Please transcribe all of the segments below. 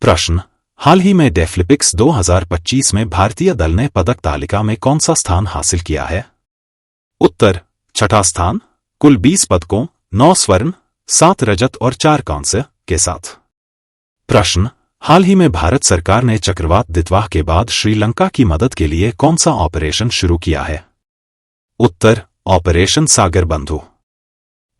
प्रश्न, हाल ही में डेफलिपिक्स 2025 में भारतीय दल ने पदक तालिका में कौन सा स्थान हासिल किया है? उत्तर, छठा स्थान, कुल 20 पदकों, 9 स्वर्ण, 7 रजत और 4 कांस्य के साथ। प्रश्न, हाल ही में भारत सरकार ने चक्रवात दितवाह के बाद श्रीलंका की मदद के लिए कौन सा ऑपरेशन शुरू किया है? उत्तर, ऑपरेशन सागर बंधु।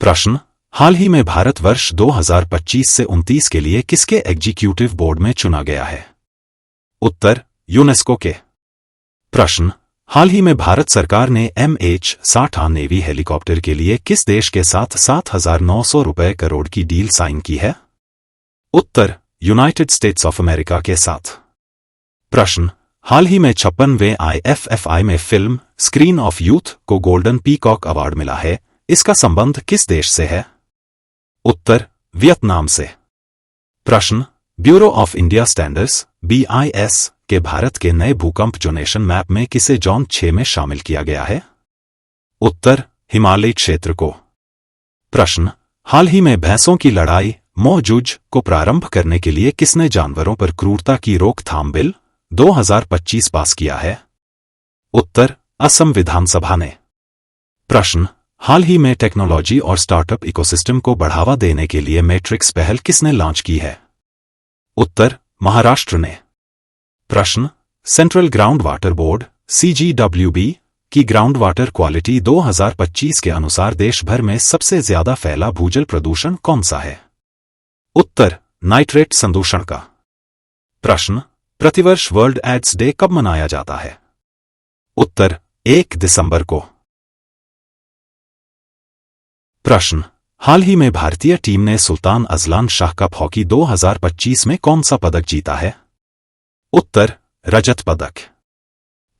प्रश्न, हाल ही में भारत वर्ष 2025 से 29 के लिए किसके एग्जीक्यूटिव बोर्ड में चुना गया है? उत्तर, यूनेस्को के। प्रश्न, हाल ही में भारत सरकार ने MH-60 नेवी हेलीकॉप्टर के लिए किस देश के साथ 7,900 रुपए करोड़ की डील साइन की है? उत्तर, यूनाइटेड स्टेट्स ऑफ अमेरिका के साथ। प्रश्न, हाल ही में 56वें IFFI में फिल्म स्क्रीन ऑफ यूथ को गोल्डन पीकॉक अवार्ड मिला है, इसका संबंध किस देश से है? उत्तर, वियतनाम से। प्रश्न, bureau of India standards BIS के भारत के नए भूकंप जोनेशन मैप में किसे जोन 6 में शामिल किया गया है? उत्तर, हिमालयी क्षेत्र को। प्रश्न, हाल ही में भैंसों की लड़ाई मौजूज को प्रारंभ करने के लिए किसने जानवरों पर क्रूरता की रोकथाम बिल 2025 पास किया है? उत्तर, असम विधानसभा ने। प्रश्न, हाल ही में टेक्नोलॉजी और स्टार्टअप इकोसिस्टम को बढ़ावा देने के लिए मैट्रिक्स पहल किसने लॉन्च की है? उत्तर, महाराष्ट्र ने। प्रश्न, central ground water board CGWB की ग्राउंड वाटर क्वालिटी 2025 के अनुसार देश भर में सबसे ज्यादा फैला भूजल प्रदूषण कौन सा है? उत्तर, नाइट्रेट संदूषण का। प्रश्न, प्रतिवर्ष वर्ल्ड एड्स डे कब मनाया जाता है? उत्तर, 1 दिसंबर को। प्रश्न, हाल ही में भारतीय टीम ने Sultan Azlan Shah cup hockey 2025 में कौन सा पदक जीता है? उत्तर, रजत पदक।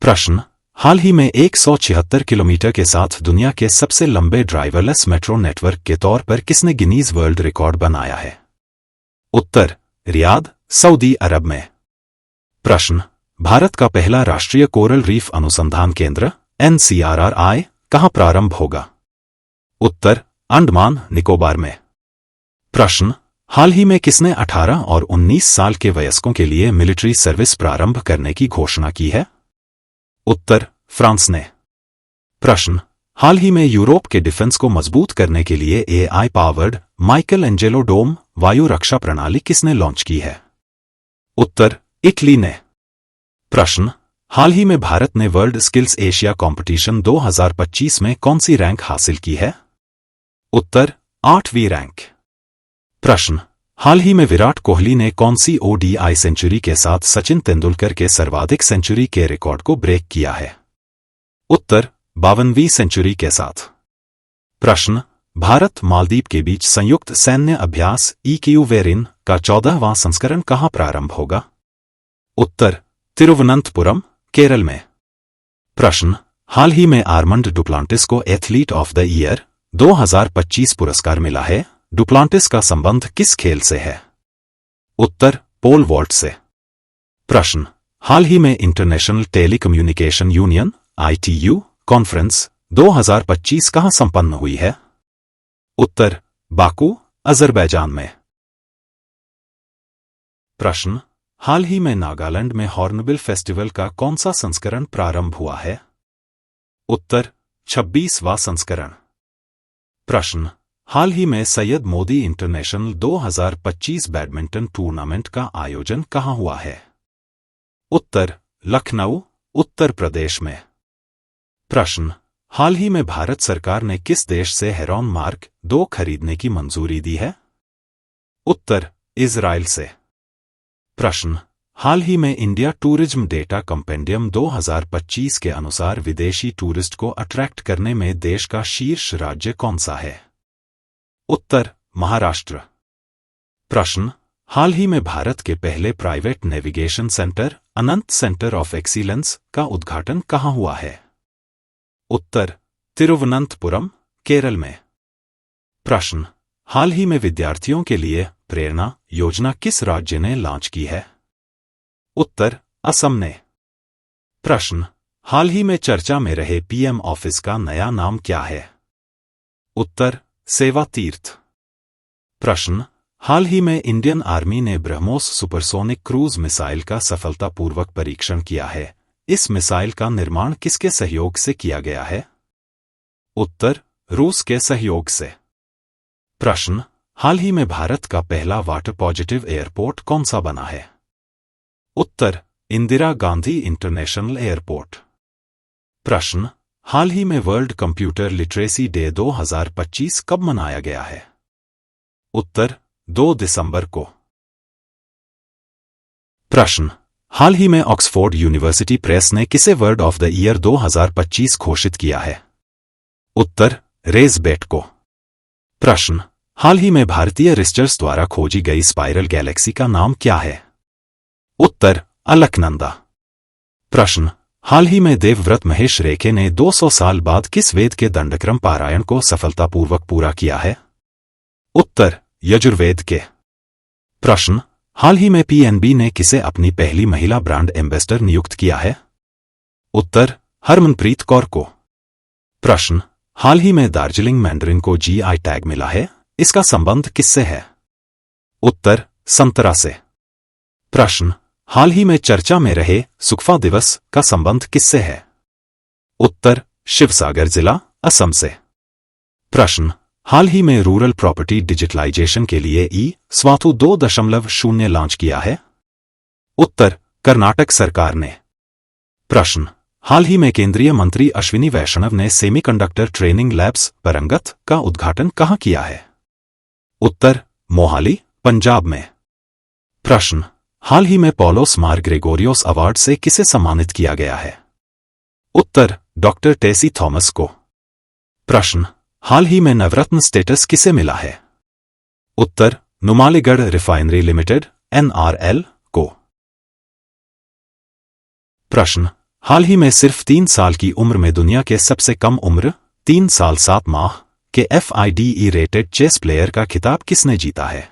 प्रश्न, हाल ही में 176 किलोमीटर के साथ दुनिया के सबसे लंबे ड्राइवरलेस मेट्रो नेटवर्क के तौर पर किसने गिनीज वर्ल्ड रिकॉर्ड बनाया है? उत्तर, रियाद, सऊदी अरब में। प्रश्न, भारत का पहला राष्ट्रीय कोरल रीफ अनुसंधान केंद्र NCRRI कहां प्रारंभ होगा? उत्तर, अंडमान निकोबार में। प्रश्न, हाल ही में किसने 18 और 19 साल के वयस्कों के लिए मिलिट्री सर्विस प्रारंभ करने की घोषणा की है? उत्तर, फ्रांस ने। प्रश्न, हाल ही में यूरोप के डिफेंस को मजबूत करने के लिए AI पावर्ड माइकल एंजेलो डोम वायु रक्षा प्रणाली किसने लॉन्च की है? उत्तर, इटली ने। प्रश्न, हाल ही में भारत ने वर्ल्ड स्किल्स एशिया कंपटीशन 2025 में कौन सी रैंक हासिल की है? उत्तर, 8वीं रैंक। प्रश्न, हाल ही में विराट कोहली ने कौन सी ODI सेंचुरी के साथ सचिन तेंदुलकर के सर्वाधिक सेंचुरी के रिकॉर्ड को ब्रेक किया है? उत्तर, 52वीं सेंचुरी के साथ। प्रश्न, भारत मालदीव के बीच संयुक्त सैन्य अभ्यास EQVERIN का 14वां संस्करण कहां प्रारंभ होगा? उत्तर, तिरुवनंतपुरम, केरल में। प्रश्न, हाल ही में आर्मंड डुप्लांटिस को एथलीट ऑफ द ईयर 2025 पुरस्कार मिला है, डुप्लांटिस का संबंध किस खेल से है? उत्तर, पोल वॉल्ट से। प्रश्न, हाल ही में international telecommunication union ITU conference 2025 कहां संपन्न हुई है? उत्तर, बाकू, अजरबैजान में। प्रश्न, हाल ही में नागालैंड में हॉर्नबिल फेस्टिवल का कौन सा संस्करण प्रारंभ हुआ है? उत्तर, 26वां संस्करण। प्रश्न, हाल ही में Syed Modi international 2025 badminton tournament का आयोजन कहां हुआ है? उत्तर, लखनऊ, उत्तर प्रदेश में। प्रश्न, हाल ही में भारत सरकार ने किस देश से हेरॉन मार्क 2 खरीदने की मंजूरी दी है? उत्तर, इजराइल से। प्रश्न, हाल ही में इंडिया टूरिज्म डेटा कंपेंडियम 2025 के अनुसार विदेशी टूरिस्ट को अट्रैक्ट करने में देश का शीर्ष राज्य कौन सा है? उत्तर, महाराष्ट्र। प्रश्न, हाल ही में भारत के पहले private navigation centre Anant centre of excellence का उद्घाटन कहां हुआ है? उत्तर, तिरुवनंतपुरम, केरल में। प्रश्न, हाल ही में विद्यार्थियों के लिए प्रेरणा योजना किस राज्य ने लॉन्च की है? उत्तर, असम ने। प्रश्न, हाल ही में चर्चा में रहे PM ऑफिस का नया नाम क्या है? उत्तर, सेवा तीर्थ। प्रश्न, हाल ही में इंडियन आर्मी ने ब्रह्मोस सुपरसोनिक क्रूज मिसाइल का सफलतापूर्वक परीक्षण किया है। इस मिसाइल का निर्माण किसके सहयोग से किया गया है? उत्तर, रूस के सहयोग से। प्रश्न, हाल ही में भारत का पहला वाटर पॉजिटिव एयरपोर्ट कौन सा बना है? उत्तर, इंदिरा गांधी इंटरनेशनल एयरपोर्ट। प्रश्न, हाल ही में वर्ल्ड कंप्यूटर लिटरेसी डे 2025 कब मनाया गया है? उत्तर, 2 दिसंबर को। प्रश्न, हाल ही में ऑक्सफोर्ड यूनिवर्सिटी प्रेस ने किसे वर्ड ऑफ द ईयर 2025 घोषित किया है? उत्तर, रेज़बेट को। प्रश्न, हाल ही में भारतीय रिसर्चर्स द्वारा खोजी गई स्पाइरल गैलेक्सी का नाम क्या है? उत्तर, अलकनंदा। प्रश्न, हाल ही में देवव्रत महेश रेखे ने 200 साल बाद किस वेद के दंडक्रम पारायण को सफलतापूर्वक पूरा किया है? उत्तर, यजुर्वेद के। प्रश्न, हाल ही में पीएनबी ने किसे अपनी पहली महिला ब्रांड एम्बेसडर नियुक्त किया है? उत्तर, हरमनप्रीत कौर को। प्रश्न, हाल ही में दार्जिलिंग मैंडरिन को जीआई टैग मिला है, इसका संबंध किससे है? उत्तर, संतरा से। प्रश्न, हाल ही में चर्चा में रहे सुकफा दिवस का संबंध किससे है? उत्तर, शिवसागर जिला, असम से। प्रश्न, हाल ही में रूरल प्रॉपर्टी डिजिटलाइजेशन के लिए स्वातु 2.0 लॉन्च किया है? उत्तर, कर्नाटक सरकार ने। प्रश्न, हाल ही में केंद्रीय मंत्री अश्विनी वैष्णव ने सेमीकंडक्टर ट्रेनिंग लैब्स परंगत का उद्घाटन कहां किया है? उत्तर, मोहाली, पंजाब में। प्रश्न, हाल ही में पॉलोस मार ग्रेगोरियोस अवार्ड से किसे सम्मानित किया गया है? उत्तर, डॉक्टर टेसी थॉमस को। प्रश्न, हाल ही में नवरत्न स्टेटस किसे मिला है? उत्तर, नुमालीगढ़ रिफाइनरी लिमिटेड NRL को। प्रश्न, हाल ही में सिर्फ 3 साल की उम्र में दुनिया के सबसे कम उम्र 3 साल 7 माह के FIDE रेटेड चेस प्लेयर का खिताब किसने जीता है?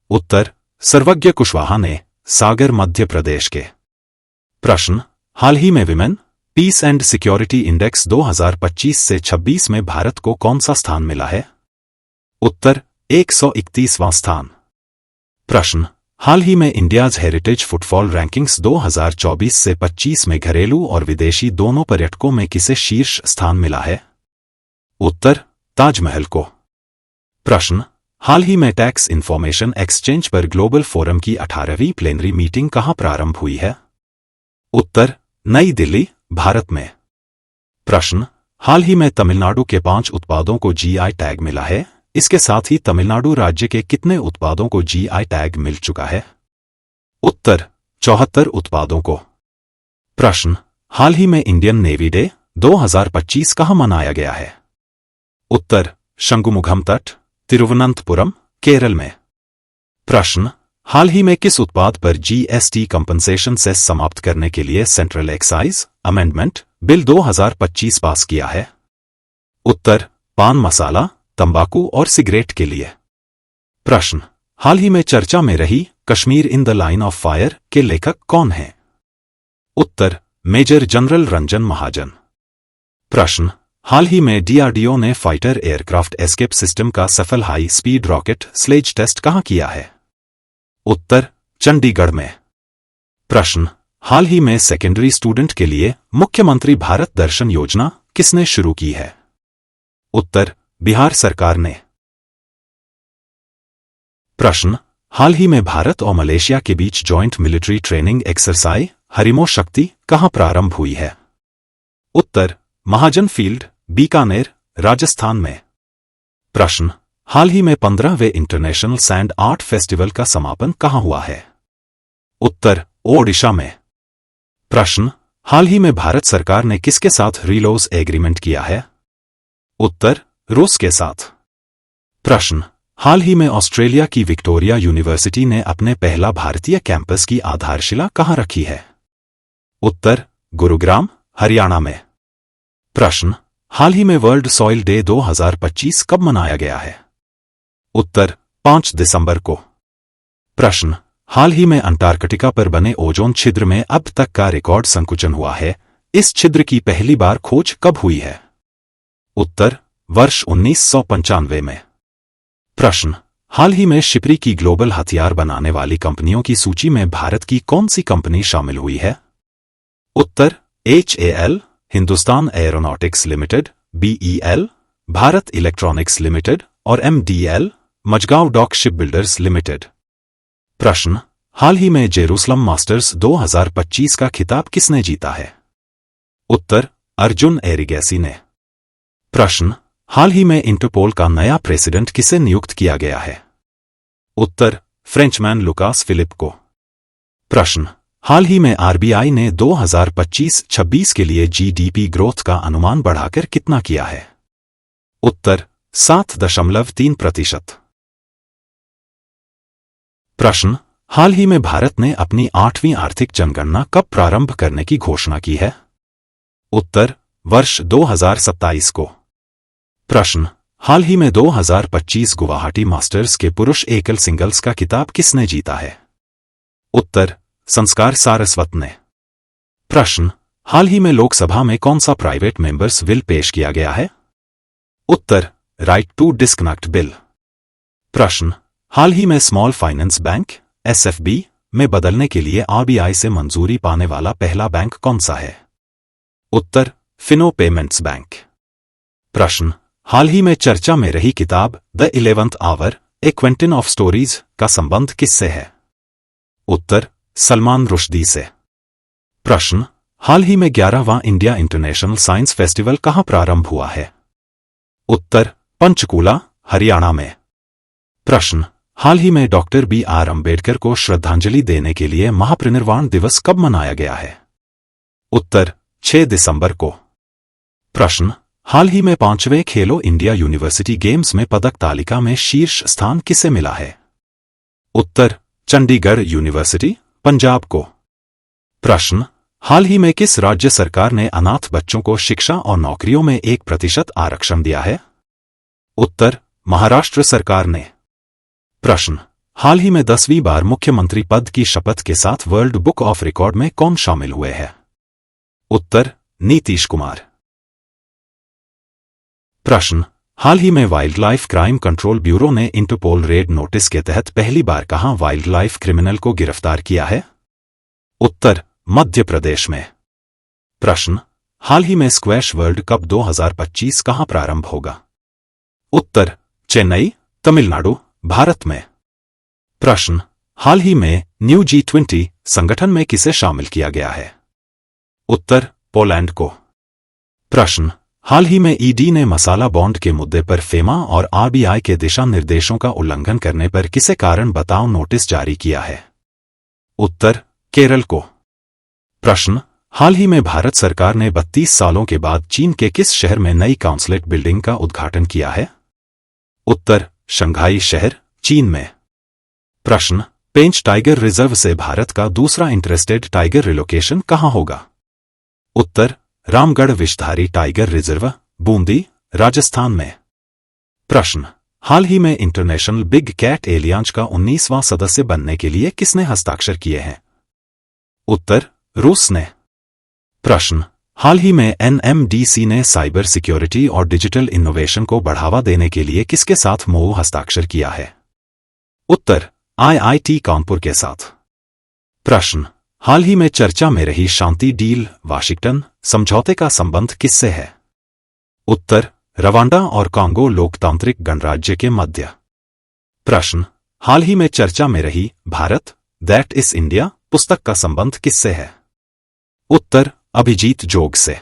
उत्तर, सर्वज्ञ कुशवाहा ने, सागर, मध्य प्रदेश के। प्रश्न, हाल ही में women peace and security index 2025 से 26 में भारत को कौन सा स्थान मिला है? उत्तर, 131वां स्थान। प्रश्न, हाल ही में इंडियाज हेरिटेज फुटफॉल रैंकिंग्स 2024 से 25 में घरेलू और विदेशी दोनों पर्यटकों में किसे शीर्ष स्थान मिला है? उत्तर, ताजमहल को। प्रश्न, हाल ही में टैक्स इंफॉर्मेशन एक्सचेंज पर ग्लोबल फोरम की 18वीं प्लेनरी मीटिंग कहां प्रारंभ हुई है? उत्तर, नई दिल्ली, भारत में। प्रश्न, हाल ही में तमिलनाडु के 5 उत्पादों को जीआई टैग मिला है, इसके साथ ही तमिलनाडु राज्य के कितने उत्पादों को जीआई टैग मिल चुका है? उत्तर, 74 उत्पादों को। प्रश्न, हाल ही में इंडियन नेवी डे 2025 कहां मनाया गया है? उत्तर, शंगुमुखम तट, तिरुवनंतपुरम, केरल में। प्रश्न, हाल ही में किस उत्पाद पर जीएसटी कंपनसेशन सेस समाप्त करने के लिए सेंट्रल एक्साइज अमेंडमेंट बिल 2025 पास किया है? उत्तर, पान मसाला, तंबाकू और सिगरेट के लिए। प्रश्न, हाल ही में चर्चा में रही Kashmir in the line of fire के लेखक कौन हैं? उत्तर, मेजर जनरल रंजन महाजन। प्रश्न, हाल ही में डीआरडीओ ने फाइटर एयरक्राफ्ट एस्केप सिस्टम का सफल high speed rocket sled test कहां किया है? उत्तर, चंडीगढ़ में। प्रश्न, हाल ही में सेकेंडरी स्टूडेंट के लिए मुख्यमंत्री भारत दर्शन योजना किसने शुरू की है? उत्तर, बिहार सरकार ने। प्रश्न, हाल ही में भारत और मलेशिया के बीच जॉइंट मिलिट्री ट्रेनिंग एक्सरसाइज हरिमो शक्ति कहां प्रारंभ हुई है? उत्तर, महाजन फील्ड, बीकानेर, राजस्थान में। प्रश्न, हाल ही में 15वें इंटरनेशनल सैंड आर्ट फेस्टिवल का समापन कहां हुआ है? उत्तर, ओडिशा में। प्रश्न, हाल ही में भारत सरकार ने किसके साथ रीलोज एग्रीमेंट किया है? उत्तर, रूस के साथ। प्रश्न, हाल ही में ऑस्ट्रेलिया की विक्टोरिया यूनिवर्सिटी ने अपने पहला भारतीय कैंपस की आधारशिला कहां रखी है? उत्तर, गुरुग्राम, हरियाणा में। प्रश्न, हाल ही में वर्ल्ड सॉइल डे 2025 कब मनाया गया है? उत्तर, 5 दिसंबर को। प्रश्न, हाल ही में अंटार्कटिका पर बने ओजोन छिद्र में अब तक का रिकॉर्ड संकुचन हुआ है, इस छिद्र की पहली बार खोज कब हुई है? उत्तर, वर्ष 1995 में। प्रश्न, हाल ही में शिपरी की ग्लोबल हथियार बनाने वाली कंपनियों की सूची में भारत की कौन सी कंपनी शामिल हुई है? उत्तर HAL, Hindustan Aeronautics Limited, BEL, Bharat Electronics Limited और MDL, Mazagon Dock Ship Builders Limited. प्रश्न, हाल ही में जेरूसलम मास्टर्स 2025 का खिताब किसने जीता है? उत्तर अर्जुन एरिगैसी ने। प्रश्न, हाल ही में इंटरपोल का नया प्रेसिडेंट किसे नियुक्त किया गया है? उत्तर फ्रेंचमैन लुकास फिलिप को। प्रश्न, हाल ही में RBI ने 2025-26 के लिए GDP ग्रोथ का अनुमान बढ़ाकर कितना किया है? उत्तर 7.3%। प्रश्न, हाल ही में भारत ने अपनी 8वीं आर्थिक जनगणना कब प्रारंभ करने की घोषणा की है? उत्तर वर्ष 2027 को। प्रश्न, हाल ही में 2025 गुवाहाटी मास्टर्स के पुरुष एकल सिंगल्स का खिताब किसने जीता है? उत्तर संस्कार सारस्वत ने। प्रश्न, हाल ही में लोकसभा में कौन सा प्राइवेट मेंबर्स बिल पेश किया गया है? उत्तर राइट टू डिस्कनेक्ट बिल। प्रश्न, हाल ही में स्मॉल फाइनेंस बैंक SFB में बदलने के लिए RBI से मंजूरी पाने वाला पहला बैंक कौन सा है? उत्तर फिनो पेमेंट्स बैंक। प्रश्न, हाल ही में चर्चा में रही किताब the 11th hour a quintet of stories का संबंध किससे है? उत्तर सलमान रुश्दी से। प्रश्न, हाल ही में 11वां इंडिया इंटरनेशनल साइंस फेस्टिवल कहां प्रारंभ हुआ है? उत्तर पंचकूला, हरियाणा में। प्रश्न, हाल ही में डॉक्टर BR अम्बेडकर को श्रद्धांजलि देने के लिए महापरिनिर्वाण दिवस कब मनाया गया है? उत्तर 6 दिसंबर को। प्रश्न, हाल ही में 5वें खेलो इंडिया यूनिवर्सिटी गेम्स में पदक तालिका में शीर्ष स्थान किसे मिला है? उत्तर चंडीगढ़ यूनिवर्सिटी, पंजाब को। प्रश्न, हाल ही में किस राज्य सरकार ने अनाथ बच्चों को शिक्षा और नौकरियों में 1% आरक्षण दिया है? उत्तर महाराष्ट्र सरकार ने। प्रश्न, हाल ही में 10वीं बार मुख्यमंत्री पद की शपथ के साथ वर्ल्ड बुक ऑफ रिकॉर्ड में कौन शामिल हुए हैं? उत्तर नीतीश कुमार। प्रश्न, हाल ही में wild life crime control bureau ने इंटरपोल रेड नोटिस के तहत पहली बार कहां वाइल्ड लाइफ क्रिमिनल को गिरफ्तार किया है? उत्तर मध्य प्रदेश में। प्रश्न, हाल ही में स्क्वैश वर्ल्ड कप 2025 कहां प्रारंभ होगा? उत्तर चेन्नई, तमिलनाडु, भारत में। प्रश्न, हाल ही में न्यू G20 संगठन में किसे शामिल किया गया है? उत्तर पोलैंड को। प्रश्न, हाल ही में ED ने मसाला बॉन्ड के मुद्दे पर फेमा और RBI के दिशा निर्देशों का उल्लंघन करने पर किसे कारण बताओ नोटिस जारी किया है? उत्तर केरल को। प्रश्न, हाल ही में भारत सरकार ने 32 सालों के बाद चीन के किस शहर में नई काउंसलेट बिल्डिंग का उद्घाटन किया है? उत्तर शंघाई शहर, चीन में। प्रश्न, पेंच टाइगर रिजर्व से भारत का दूसरा इंटरेस्टेड टाइगर रिलोकेशन कहां होगा? उत्तर रामगढ़ विषधारी टाइगर रिजर्व, बूंदी, राजस्थान में। प्रश्न, हाल ही में इंटरनेशनल बिग कैट एलियांज का 19वां सदस्य बनने के लिए किसने हस्ताक्षर किए हैं? उत्तर रूस ने। प्रश्न, हाल ही में NMDC ने साइबर सिक्योरिटी और डिजिटल इनोवेशन को बढ़ावा देने के लिए किसके साथ MOU हस्ताक्षर किया है? उत्तर IIT कानपुर के साथ। प्रश्न, हाल ही में चर्चा में रही शांति डील वाशिंगटन समझौते का संबंध किससे है? उत्तर रवांडा और कांगो लोकतांत्रिक गणराज्य के मध्य। प्रश्न, हाल ही में चर्चा में रही भारत दैट इज इंडिया पुस्तक का संबंध किससे है? उत्तर अभिजीत जोग से।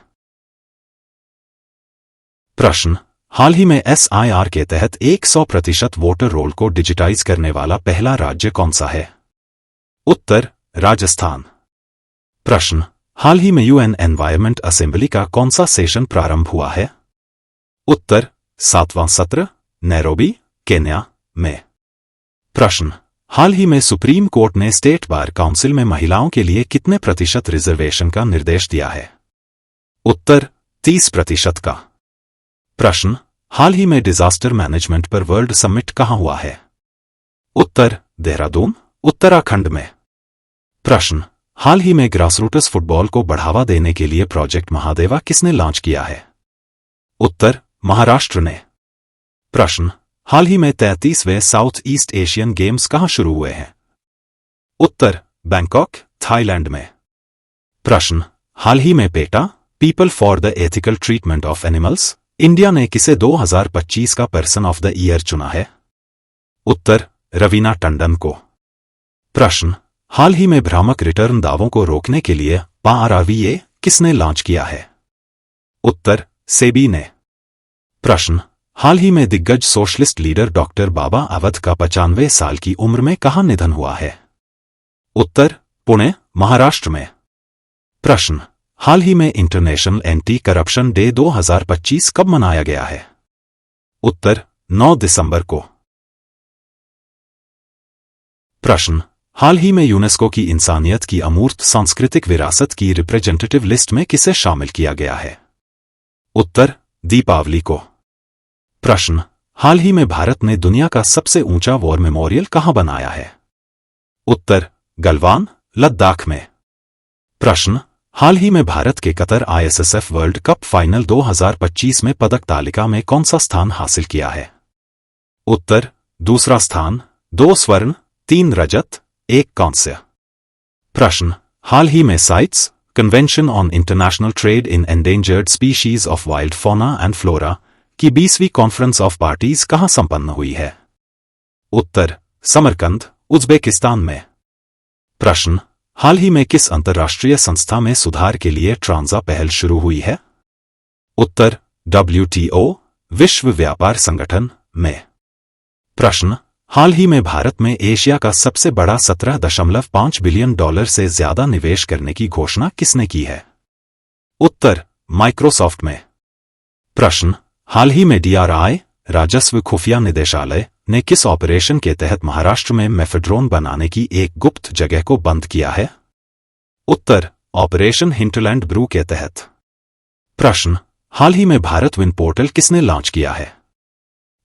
प्रश्न, हाल ही में SIR के तहत 100% वोटर रोल को डिजिटाइज करने वाला पहला राज्य कौन सा है? उत्तर राजस्थान। प्रश्न, हाल ही में UN एनवायरमेंट असेंबली का कौन सा सेशन प्रारंभ हुआ है? उत्तर 7वां सत्र, नैरोबी, केन्या में। प्रश्न, हाल ही में सुप्रीम कोर्ट ने स्टेट बार काउंसिल में महिलाओं के लिए कितने प्रतिशत रिजर्वेशन का निर्देश दिया है? उत्तर 30% का। प्रश्न, हाल ही में डिजास्टर मैनेजमेंट पर वर्ल्ड समिट कहां हुआ है? उत्तर देहरादून, उत्तराखंड में। प्रश्न, हाल ही में ग्रासरूट्स फुटबॉल को बढ़ावा देने के लिए प्रोजेक्ट महादेवा किसने लॉन्च किया है? उत्तर महाराष्ट्र ने। प्रश्न, हाल ही में 33वें साउथ ईस्ट एशियन गेम्स कहां शुरू हुए हैं? उत्तर, बैंकॉक, थाईलैंड में। प्रश्न, हाल ही में PETA, people for the ethical treatment of animals, India ने किसे 2025 का पर्सन ऑफ द ईयर चुना है? उत्तर, रवीना टंडन को। प्रश्न, हाल ही में भ्रामक रिटर्न दावों को रोकने के लिए PARRVA किसने लॉन्च किया है? उत्तर, सेबी ने। प्रश्न, हाल ही में दिग्गज सोशलिस्ट लीडर डॉक्टर बाबा अवध का 95 साल की उम्र में कहां निधन हुआ है? उत्तर, पुणे, महाराष्ट्र में। प्रश्न, हाल ही में इंटरनेशनल एंटी करप्शन डे 2025 कब मनाया गया है? उत्तर, 9 दिसंबर को। प्रश्न, हाल ही में यूनेस्को की इंसानियत की अमूर्त सांस्कृतिक विरासत की रिप्रेजेंटेटिव लिस्ट में किसे शामिल किया गया है? उत्तर, दीपावली को। प्रश्न, हाल ही में भारत ने दुनिया का सबसे ऊंचा वॉर मेमोरियल कहां बनाया है? उत्तर, गलवान, लद्दाख में। प्रश्न, हाल ही में भारत के Qatar ISSF world cup final 2025 में पदक तालिका में कौन सा स्थान हासिल किया है? उत्तर, दूसरा स्थान, 2 स्वर्ण, 3 रजत, 1 कांस्य। प्रश्न, हाल ही में sites convention on international trade in endangered species of wild fauna and flora की 20वीं कॉन्फ्रेंस ऑफ पार्टीज कहां संपन्न हुई है? उत्तर, समरकंद, उज्बेकिस्तान में। प्रश्न, हाल ही में किस अंतर्राष्ट्रीय संस्था में सुधार के लिए ट्रांजा पहल शुरू हुई है? उत्तर, WTO, विश्व व्यापार संगठन में। प्रश्न, हाल ही में भारत में एशिया का सबसे बड़ा $17.5 बिलियन से ज्यादा निवेश करने की घोषणा किसने की है? उत्तर, माइक्रोसॉफ्ट में। प्रश्न, हाल ही में DRI, राजस्व खुफिया निदेशालय, ने किस ऑपरेशन के तहत महाराष्ट्र में मेफेड्रोन बनाने की एक गुप्त जगह को बंद किया है? उत्तर, ऑपरेशन हिंटरलैंड ब्रू के तहत। प्रश्न, हाल ही में भारत विन पोर्टल किसने लॉन्च किया है?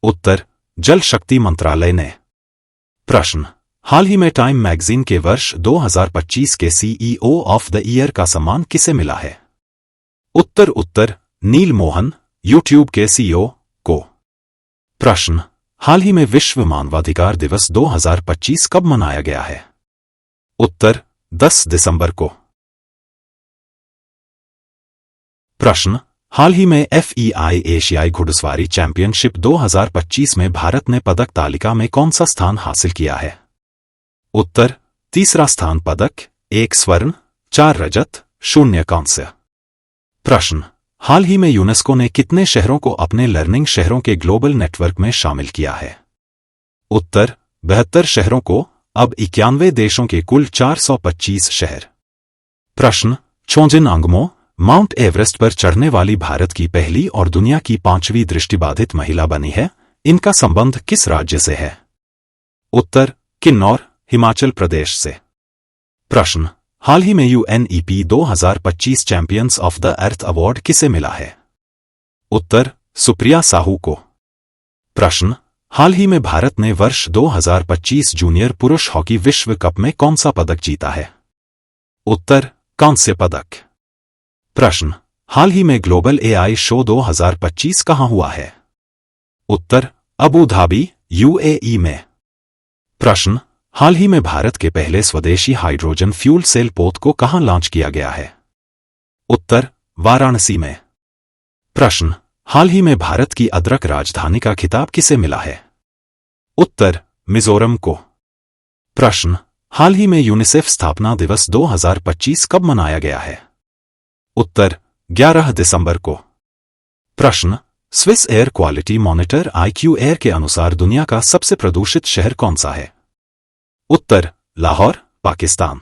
उत्तर, जल शक्ति मंत्रालय ने। प्रश्न, हाल ही में टाइम मैगजीन के वर्ष 2025 के CEO ऑफ द ईयर का सम्मान किसे मिला है? उत्तर, नील मोहन, यूट्यूब के CEO को। प्रश्न, हाल ही में विश्व मानवाधिकार दिवस 2025 कब मनाया गया है? उत्तर, 10 दिसंबर को। प्रश्न, हाल ही में FEI एशियाई घुड़सवारी चैंपियनशिप 2025 में भारत ने पदक तालिका में कौन सा स्थान हासिल किया है? उत्तर, तीसरा स्थान पदक, 1 स्वर्ण, 4 रजत, 0 कांस्य। प्रश्न, हाल ही में यूनेस्को ने कितने शहरों को अपने लर्निंग शहरों के ग्लोबल नेटवर्क में शामिल किया है? उत्तर, 72 शहरों को, अब 91 देशों के कुल 425 शहर। प्रश्न, छोंजिन अंगमो, माउंट एवरेस्ट पर चढ़ने वाली भारत की पहली और दुनिया की 5वीं दृष्टिबाधित महिला बनी है, इनका संबंध किस राज्य से है? उत्तर, किन्नौर, हिमाचल प्रदेश से। प्रश्न, हाल ही में UNEP 2025 champions of the earth award किसे मिला है? उत्तर, सुप्रिया साहू को। प्रश्न, हाल ही में भारत ने वर्ष 2025 जूनियर पुरुष हॉकी विश्व कप में कौन सा पदक जीता है? उत्तर, कांस्य पदक। प्रश्न, हाल ही में ग्लोबल AI शो 2025 कहां हुआ है? उत्तर, अबू धाबी, UAE में। प्रश्न, हाल ही में भारत के पहले स्वदेशी हाइड्रोजन फ्यूल सेल पोत को कहां लॉन्च किया गया है? उत्तर, वाराणसी में। प्रश्न, हाल ही में भारत की अदरक राजधानी का खिताब किसे मिला है? उत्तर, मिजोरम को। प्रश्न, हाल ही में यूनिसेफ स्थापना दिवस 2025 कब मनाया गया है? उत्तर, 11 दिसंबर को। प्रश्न, Swiss air quality monitor IQ air के अनुसार दुनिया का सबसे प्रदूषित शहर कौन सा है? उत्तर, लाहौर, पाकिस्तान।